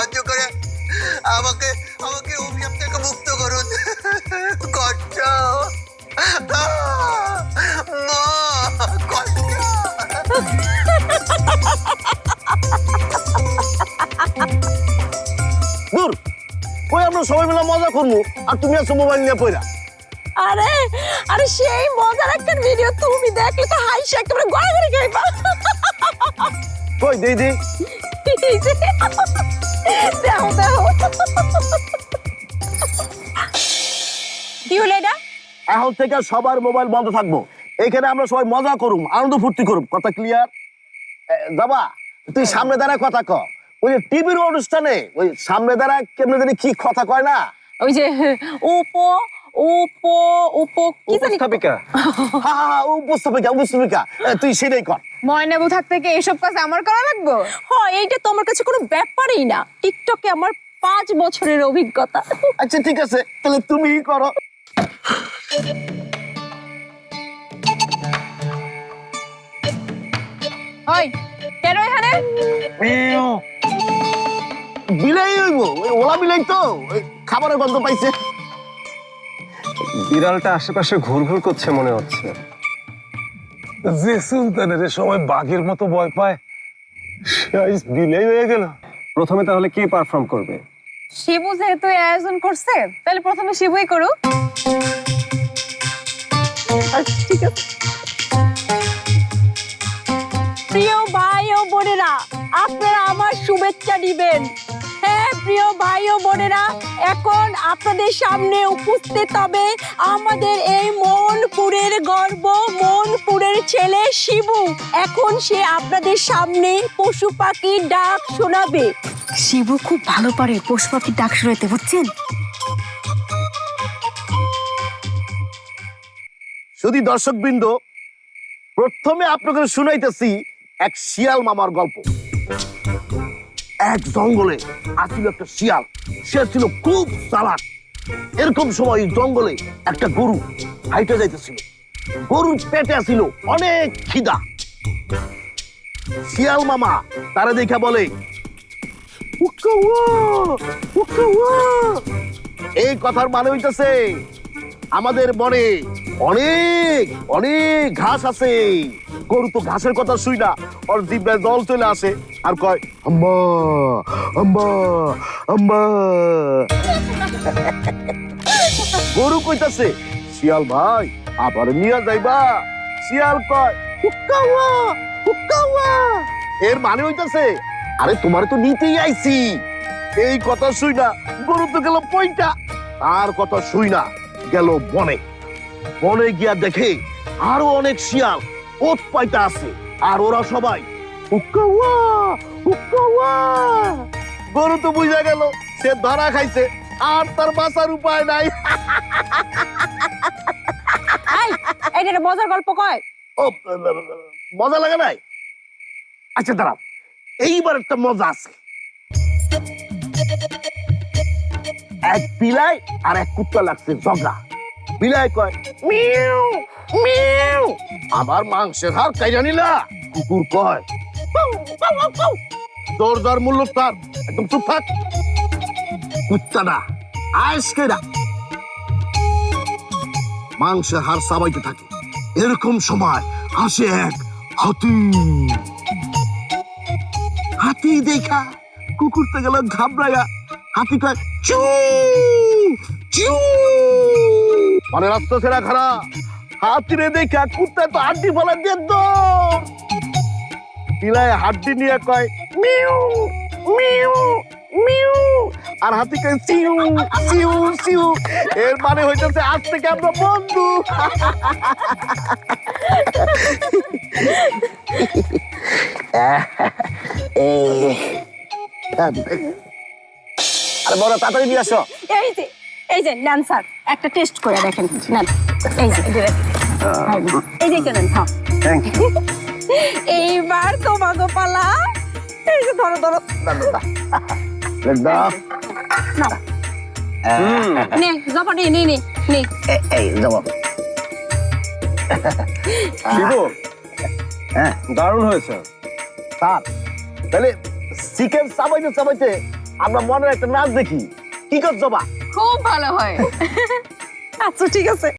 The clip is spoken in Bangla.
সাহায্য করে আমাকে আমাকে অভিশাপ থেকে মুক্ত করুন। কষ্ট মা, কষ্ট। দূর ওই আমরা সবাই মিলে মজা করবো আর তুমি আছো মোবাইল নিয়ে পড়া। আরে আরে সেই মজার একটা ভিডিও তুমি দেখলে তো হাইসে একেবারে গড়াগড়ি খাইবা। কই দেই দেই দেখো দেখো কি হলো এটা? এখন থেকে সবার মোবাইল বন্ধ থাকবো। এখানে আমরা সবাই মজা করুম, আনন্দ ফুর্তি করুম। কথা ক্লিয়ার? যাবা তুই সামনে দাঁড়ায় কথা ক। ওই যে টিভির অনুষ্ঠানে ওই সামনে দাঁড়ায় কেমনে জানি কি কথা কয় না, ওই যে উপো উপো উপো কি জানি উপস্থাপিকা। উপস্থাপিকা উপস্থাপিকা, তুই সেটাই কর। ময়নাবু থাকতে কি এসব কাজ আমার করা লাগবে? হ্যাঁ, এইটা তো আমার কাছে কোনো ব্যাপারই না। টিকটকে আমার 5 বছরের অভিজ্ঞতা। আচ্ছা ঠিক আছে, তাহলে তুমিই করো। ওই কেন এখানে? বিলাই হইব, ওই ওলা বিলাই তো ওই খাবারের গন্ধ পাইছে। বিড়ালটা আশেপাশে ঘুরঘুর করছে মনে হচ্ছে। যে সুলতানের সবাই বাঘের মতো ভয় পায় সে আজ বিলাই হয়ে গেল। প্রথমে তাহলে কে পারফর্ম করবে? শিবু যেহেতু এই আয়োজন করছে তাহলে প্রথমে শিবুই করুক। ঠিক আছে। প্রিয় ভাই ও বোনেরা, আপনারা আমার শুভেচ্ছা দিবেন। হ্যাঁ প্রিয় ভাই ও বোনেরা, এখন আপনাদের সামনে উপস্থিত হবে আমাদের এই মনপুরের গর্ব, মনপুরের ছেলে শিবু। এখন সে আপনাদের সামনে পশু পাখির ডাক শোনাবে। শিবু খুব ভালো পারে পশু পাখির ডাক শোনাতে, বুঝছেন? শুধু দর্শকবৃন্দ, প্রথমে আপনাদের শুনাইতেছি এক শিয়াল মামার গল্প। এক জঙ্গলে আসছিল একটা শিয়াল, সে ছিল খুব চালাক। এরকম সময় জঙ্গলে একটা গরু হাইটে যাইতেছিল। গরুর পেটে আসছিল অনেক খিদা। শিয়াল মামা তারা দেখা বলে, উক্কা ওয়া, উক্কা ওয়া। এই কথার মানে হইতেছে আমাদের বনে অনেক অনেক ঘাস আছে। গরু তো ঘাসের কথা শুই না, ওর জিভে জল চলে আসে আর কয় আম্মা আম্মা আম্মা। গরু কইতাছে, শিয়াল ভাই আবার নিয়ে যাইবা? শিয়াল কয় হুক্কা ওয়া, হুক্কা ওয়া। এর মানে হইতাছে আরে তোমারে তো নিতেই আইছি। এই কথা শুই না গরু তো গেল পয়টা। আর কথা শুই না গেল বনে। বনে গিয়া দেখে আরো অনেক শিয়াল ওত পাইতা আছে, আর ওরা সবাই হুক্কা ওয়া, হুক্কা ওয়া। গরু তো বুঝা গেল সে ধরা খাইছে, আর তার বাঁচার উপায় নাই। এই এইটা মজার গল্প কয়। ও মজা লাগে নাই? আচ্ছা দাঁড়াও, এইবার একটা মজা আছে। এক বিলাই আর এক কুত্তা লাগছে ঝগড়া। বিলাই কয় মিউ মিউ, আবার মাংসের হাড় কাইরা নিলা। কুকুর কয় পাউ, পাউ, পাউ, পাউ। তোর যার মূল্য তার, একদম চুপ থাক। কুত্তাটা আয়েস কইরা মাংসের হাড় চাবাইতে থাকে। এরকম সময় আসে এক হাতি। হাতি দেখা কুকুরটা গেল ঘাবড়াইয়া। হাতি কয় চু চু, মানে রাস্তা ছেড়া খারাপ। হাতিরে দেখা কুত্তা তো হাড্ডি ফলা দিয়ে দৌড়। পিলায় হাড্ডি নিয়ে কয় মিউ মিউ মিউ, আর হাতি কয় সিউ সিউ সিউ। এর মানে হইতেছে আজ থেকে আমরা বন্ধু। আরে বড় তাড়াতাড়ি নিয়ে আসো। এই যে নেন স্যার, একটা টেস্ট করে দেখেন। নেন, এই যে এই যে এটা নেন। হ্যাঁ থ্যাংক ইউ। এইবার তোমাকে পালা। এই যে ধরো ধরো, দাও। নাও নে জবা, নে নে নে নে। এই জবাব। শিবু, হ্যাঁ দারুণ হয়েছে। স্যার, তাহলে চিকেন চাবাইতে চাবাইতে আমরা মনের একটা নাচ দেখি, কি কর জবা? খুব ভালো হয়। আচ্ছা ঠিক আছে।